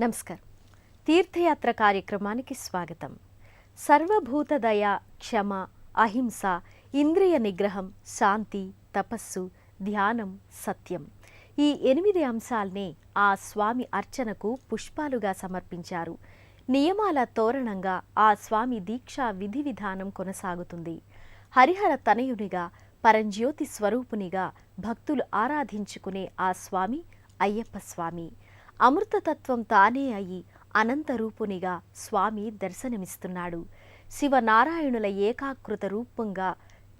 నమస్కారం. తీర్థయాత్ర కార్యక్రమానికి స్వాగతం. సర్వభూతదయ, క్షమ, అహింస, ఇంద్రియ నిగ్రహం, శాంతి, తపస్సు, ధ్యానం, సత్యం ఈ 8 అంశాల్నే ఆ స్వామి అర్చనకు పుష్పాలుగా సమర్పించారు. నియమాల తోరణంగా ఆ స్వామి దీక్షా విధి విధానం కొనసాగుతుంది. హరిహర తనయునిగా, పరంజ్యోతి స్వరూపునిగా భక్తులు ఆరాధించుకునే ఆ స్వామి అయ్యప్ప స్వామి. అమృతతత్వం తానే అయి అనంతరూపునిగా స్వామి దర్శనమిస్తున్నాడు. శివనారాయణుల ఏకాకృత రూపంగా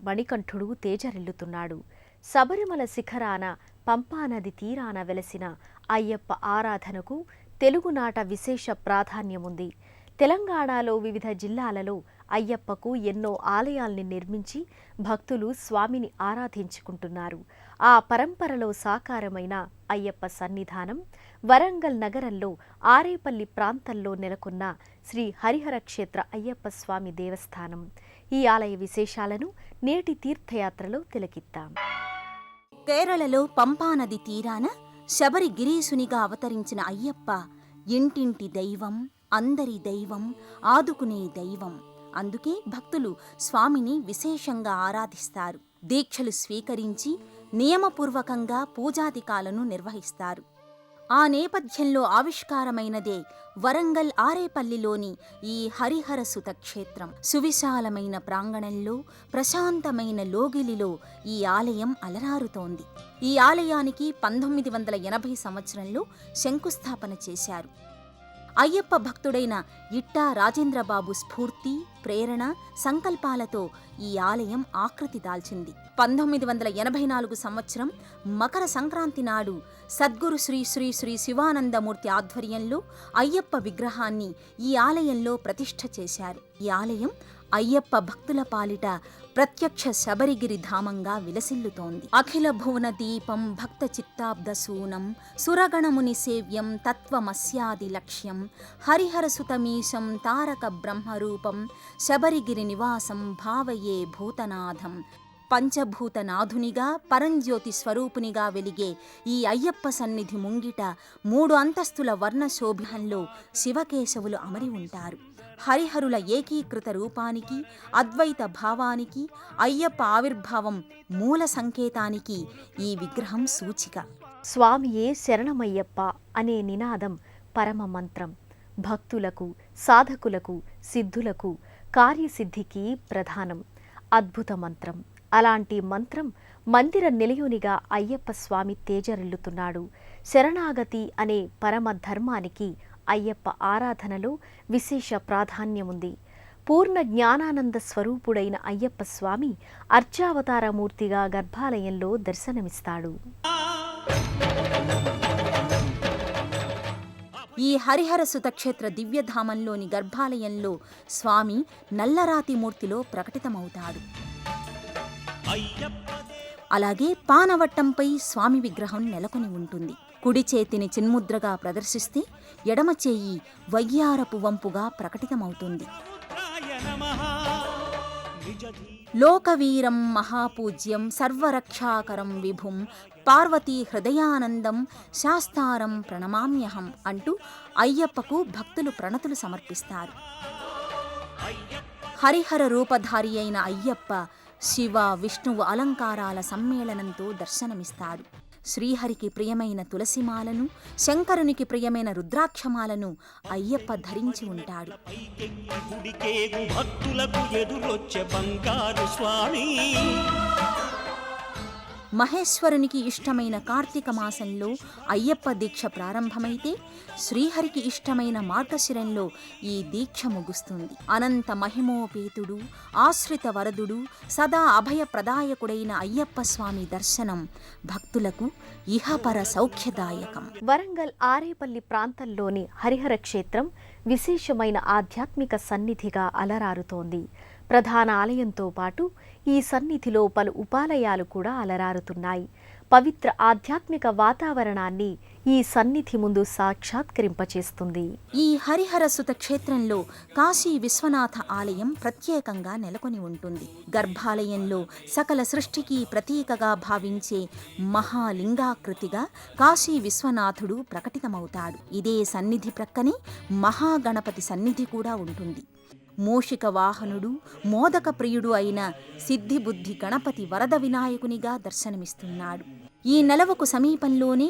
మణికంఠుడు తేజరిల్లుతున్నాడు. శబరిమల శిఖరాన, పంపానది తీరాన వెలసిన అయ్యప్ప ఆరాధనకు తెలుగునాట విశేష ప్రాధాన్యముంది. తెలంగాణలో వివిధ జిల్లాలలో అయ్యప్పకు ఎన్నో ఆలయాల్ని నిర్మించి భక్తులు స్వామిని ఆరాధించుకుంటున్నారు. ఆ పరంపరలో సాకారమైన అయ్యప్ప సన్నిధానం వరంగల్ నగరంలో ఆరేపల్లి ప్రాంతంలో నెలకొన్న శ్రీ హరిహర క్షేత్ర అయ్యప్ప స్వామి దేవస్థానం. ఈ ఆలయ విశేషాలను నేటి తీర్థయాత్రలో తిలకిద్దాం. కేరళలో పంపానది తీరాన శబరి గిరీశునిగా అవతరించిన అయ్యప్ప ఇంటింటి దైవం, అందరి దైవం, ఆదుకునే దైవం. అందుకే భక్తులు స్వామిని విశేషంగా ఆరాధిస్తారు. దీక్షలు స్వీకరించి నియమపూర్వకంగా పూజాధికాలను నిర్వహిస్తారు. ఆ నేపథ్యంలో ఆవిష్కారమైనదే వరంగల్ ఆరేపల్లిలోని ఈ హరిహర సుత క్షేత్రం. సువిశాలమైన ప్రాంగణంలో, ప్రశాంతమైన లోగిలిలో ఈ ఆలయం అలరారుతోంది. ఈ ఆలయానికి 1980 సంవత్సరంలో శంకుస్థాపన చేశారు. అయ్యప్ప భక్తుడైన ఇట్టా రాజేంద్రబాబు స్ఫూర్తి, ప్రేరణ, సంకల్పాలతో ఈ ఆలయం ఆకృతి దాల్చింది. 1984 సంవత్సరం మకర సంక్రాంతి నాడు సద్గురు శ్రీ శ్రీ శ్రీ శివానందమూర్తి ఆధ్వర్యంలో అయ్యప్ప విగ్రహాన్ని ఈ ఆలయంలో ప్రతిష్ఠ చేశారు. ఈ ఆలయం అయ్యప్ప భక్తుల పాలిట ప్రత్యక్ష శబరిగిరి ధామంగా విలసిల్లుతోంది. అఖిల భువన దీపం భక్త చిత్తాబ్దసూనం సురగణముని సేవ్యం తత్వమస్యాది లక్ష్యం హరిహర సుతమీశం తారక బ్రహ్మరూపం శబరిగిరి నివాసం భావయే భూతనాథం. పంచభూతనాథునిగా, పరంజ్యోతి స్వరూపునిగా వెలిగే ఈ అయ్యప్ప సన్నిధి ముంగిట 3 అంతస్తుల వర్ణశోభిహంలో శివకేశవులు అమరి ఉంటారు. హరిహరుల ఏకీకృత రూపానికి, అద్వైత భావానికి, అయ్యప్ప ఆవిర్భావం మూల సంకేతానికి ఈ విగ్రహం సూచిక. స్వామియే శరణమయ్యప్ప అనే నినాదం పరమ మంత్రం. భక్తులకు, సాధకులకు, సిద్ధులకు, కార్యసిద్ధికి ప్రధానం. అద్భుత మంత్రం. అలాంటి మంత్రం మందిర నిలయునిగా అయ్యప్ప స్వామి తేజరిల్లుతున్నాడు. శరణాగతి అనే పరమ ధర్మానికి అయ్యప్ప ఆరాధనలో విశేష ప్రాధాన్యముంది. పూర్ణ జ్ఞానానంద స్వరూపుడైన అయ్యప్ప స్వామి అర్చావతారమూర్తిగా గర్భాలయంలో దర్శనమిస్తాడు. ఈ హరిహర సుతక్షేత్ర దివ్యధామంలోని గర్భాలయంలో స్వామి నల్లరాతి మూర్తిలో ప్రకటితమవుతాడు. అలాగే పానవట్టంపై స్వామి విగ్రహం నెలకొని ఉంటుంది. కుడి చేతిని చిన్ముద్రగా ప్రదర్శిస్తే ఎడమ చేయి వయ్యారపు వంపుగా ప్రకటితమవుతుంది. లోకవీరం మహాపూజ్యం సర్వరక్షాకరం విభుం పార్వతీ హృదయానందం శాస్తారం ప్రణమామ్యహం అంటూ అయ్యప్పకు భక్తులు ప్రణతులు సమర్పిస్తారు. హరిహర రూపధారి అయిన అయ్యప్ప శివ, విష్ణువు అలంకారాల సమ్మేళనంతో దర్శనమిస్తాడు. శ్రీహరికి ప్రియమైన తులసిమాలను, శంకరునికి ప్రియమైన రుద్రాక్షమాలను అయ్యప్ప ధరించి ఉంటాడు. మహేశ్వరునికి ఇష్టమైన కార్తీక మాసంలో అయ్యప్ప దీక్ష ప్రారంభమైతే శ్రీహరికి ఇష్టమైన మార్గశిరంలో ఈ దీక్ష ముగుస్తుంది. అనంత మహిమోపేతుడు, ఆశ్రిత వరదుడు, సదా అభయప్రదాయకుడైన అయ్యప్ప స్వామి దర్శనం భక్తులకు ఇహపర సౌఖ్యదాయకం. వరంగల్ ఆరేపల్లి ప్రాంతంలోని హరిహర క్షేత్రం విశేషమైన ఆధ్యాత్మిక సన్నిధిగా అలరారుతోంది. ప్రధాన ఆలయంతో పాటు ఈ సన్నిధిలో పలు ఉపాలయాలు కూడా అలరారుతున్నాయి. పవిత్ర ఆధ్యాత్మిక వాతావరణాన్ని ఈ సన్నిధి ముందు సాక్షాత్కరింపచేస్తుంది. ఈ హరిహరసుత క్షేత్రంలో కాశీ విశ్వనాథ ఆలయం ప్రత్యేకంగా నెలకొని ఉంటుంది. గర్భాలయంలో సకల సృష్టికి ప్రతీకగా భావించే మహాలింగాకృతిగా కాశీ విశ్వనాథుడు ప్రకటితమవుతాడు. ఇదే సన్నిధి ప్రక్కనే మహాగణపతి సన్నిధి కూడా ఉంటుంది. మూషిక వాహనుడు, మోదక ప్రియుడు అయిన సిద్ధిబుద్ధి గణపతి వరద వినాయకునిగా దర్శనమిస్తున్నాడు. ఈ నెలవుకు సమీపంలోనే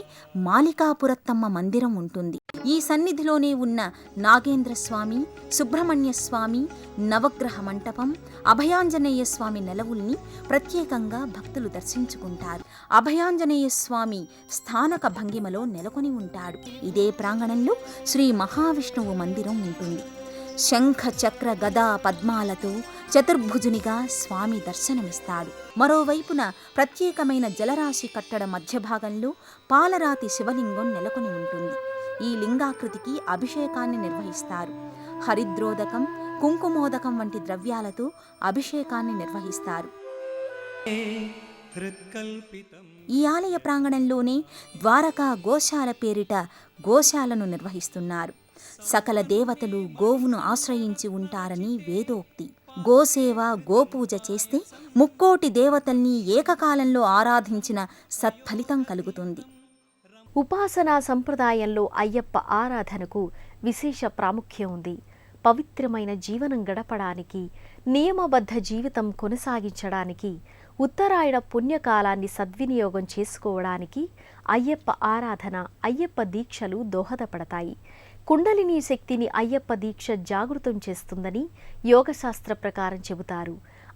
మాలికాపురత్తమ్మ మందిరం ఉంటుంది. ఈ సన్నిధిలోనే ఉన్న నాగేంద్రస్వామి, సుబ్రహ్మణ్యస్వామి, నవగ్రహ మంటపం, అభయాంజనేయ స్వామి నెలవుల్ని ప్రత్యేకంగా భక్తులు దర్శించుకుంటారు. అభయాంజనేయ స్వామి స్థానక భంగిమలో నెలకొని ఉంటాడు. ఇదే ప్రాంగణంలో శ్రీ మహావిష్ణువు మందిరం ఉంటుంది. శంఖ చక్ర గదా పద్మాలతో చతుర్భుజునిగా స్వామి దర్శనమిస్తాడు. మరోవైపున ప్రత్యేకమైన జలరాశి కట్టడ మధ్య భాగంలో పాలరాతి శివలింగం నెలకొని ఉంటుంది. ఈ లింగాకృతికి అభిషేకాన్ని నిర్వహిస్తారు. హరిద్రోదకం, కుంకుమోదకం వంటి ద్రవ్యాలతో అభిషేకాన్ని నిర్వహిస్తారు. ఈ ఆలయ ప్రాంగణంలోనే ద్వారకా గోశాల పేరిట గోశాలను నిర్వహిస్తున్నారు. సకల దేవతలు గోవును ఆశ్రయించి ఉంటారని వేదోక్తి. గోసేవ, గోపూజ చేస్తే ముక్కోటి దేవతల్ని ఏకకాలంలో ఆరాధించిన సత్ఫలితం కలుగుతుంది. ఉపాసనా సంప్రదాయంలో అయ్యప్ప ఆరాధనకు విశేష ప్రాముఖ్యం ఉంది. పవిత్రమైన జీవనం గడపడానికి, నియమబద్ధ జీవితం కొనసాగించడానికి, ఉత్తరాయణ పుణ్యకాలాన్ని సద్వినియోగం చేసుకోవడానికి అయ్యప్ప ఆరాధన, అయ్యప్ప దీక్షలు దోహదపడతాయి. కుండలిని శక్తిని అయ్యప్ప దీక్ష జాగృతం చేస్తుందని యోగశాస్త్ర ప్రకారం చెబుతారు.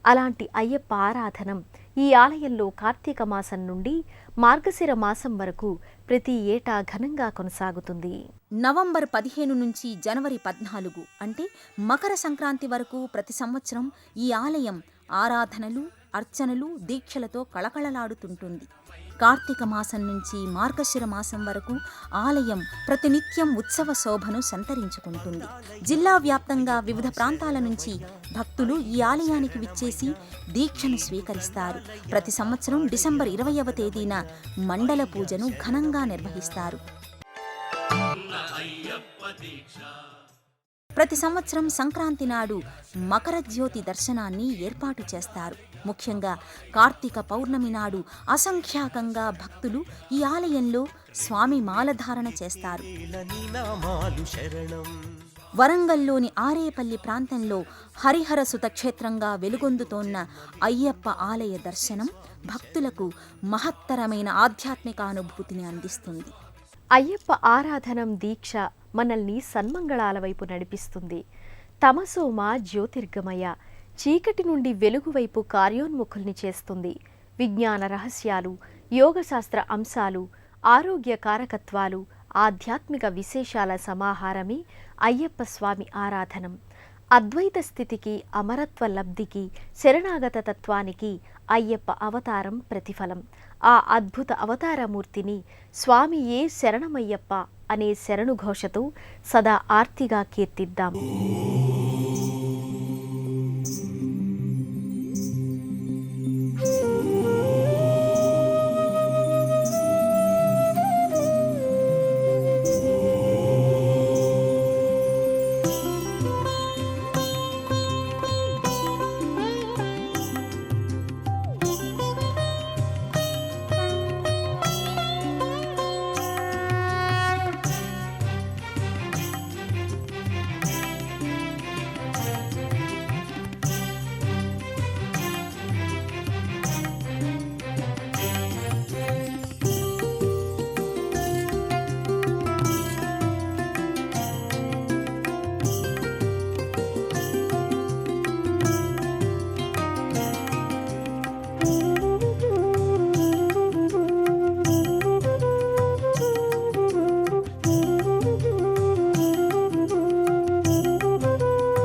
అలాంటి అయ్యప్ప ఆరాధనం ఈ ఆలయంలో కార్తీక మాసం నుండి మార్గశిర మాసం వరకు ప్రతి ఏటా ఘనంగా కొనసాగుతుంది. నవంబర్ 15 నుంచి జనవరి 14 అంటే మకర సంక్రాంతి వరకు ప్రతి సంవత్సరం ఈ ఆలయం ఆరాధనలు, అర్చనలు, దీక్షలతో కళకళలాడుతుంటుంది. కార్తీక మాసం నుంచి మార్గశిర మాసం వరకు ఆలయం ప్రతినిత్యం ఉత్సవ శోభను సంతరించుకుంటుంది. జిల్లా వ్యాప్తంగా వివిధ ప్రాంతాల నుంచి భక్తులు ఈ ఆలయానికి విచ్చేసి దీక్షను స్వీకరిస్తారు. ప్రతి సంవత్సరం డిసెంబర్ 20వ తేదీన మండల పూజను ఘనంగా నిర్వహిస్తారు. ప్రతి సంవత్సరం సంక్రాంతి నాడు మకర జ్యోతి దర్శనాన్ని ఏర్పాటు చేస్తారు. ముఖ్యంగా కార్తీక పౌర్ణమి నాడు అసంఖ్యాకంగా భక్తులు ఈ ఆలయంలో స్వామి మాలధారణ చేస్తారు. వరంగల్లోని ఆరేపల్లి ప్రాంతంలో హరిహరసుత క్షేత్రంగా వెలుగొందుతోన్న అయ్యప్ప ఆలయ దర్శనం భక్తులకు మహత్తరమైన ఆధ్యాత్మిక అనుభూతిని అందిస్తుంది. అయ్యప్ప ఆరాధనం, దీక్ష మనల్ని సన్మంగళాల వైపు నడిపిస్తుంది. తమసోమ జ్యోతిర్గమయ, చీకటి నుండి వెలుగు వైపు కార్యోన్ముఖుల్ని చేస్తుంది. విజ్ఞాన రహస్యాలు, యోగశాస్త్ర అంశాలు, ఆరోగ్య కారకత్వాలు, ఆధ్యాత్మిక విశేషాల సమాహారమే అయ్యప్ప స్వామి ఆరాధనం. అద్వైత స్థితికి, అమరత్వ లబ్ధికి, శరణాగత తత్వానికి అయ్యప్ప అవతారం ప్రతిఫలం. ఆ అద్భుత అవతారమూర్తిని స్వామియే శరణమయ్యప్ప అనే శరణుఘోషతో సదా ఆర్తిగా కీర్తిద్దాం.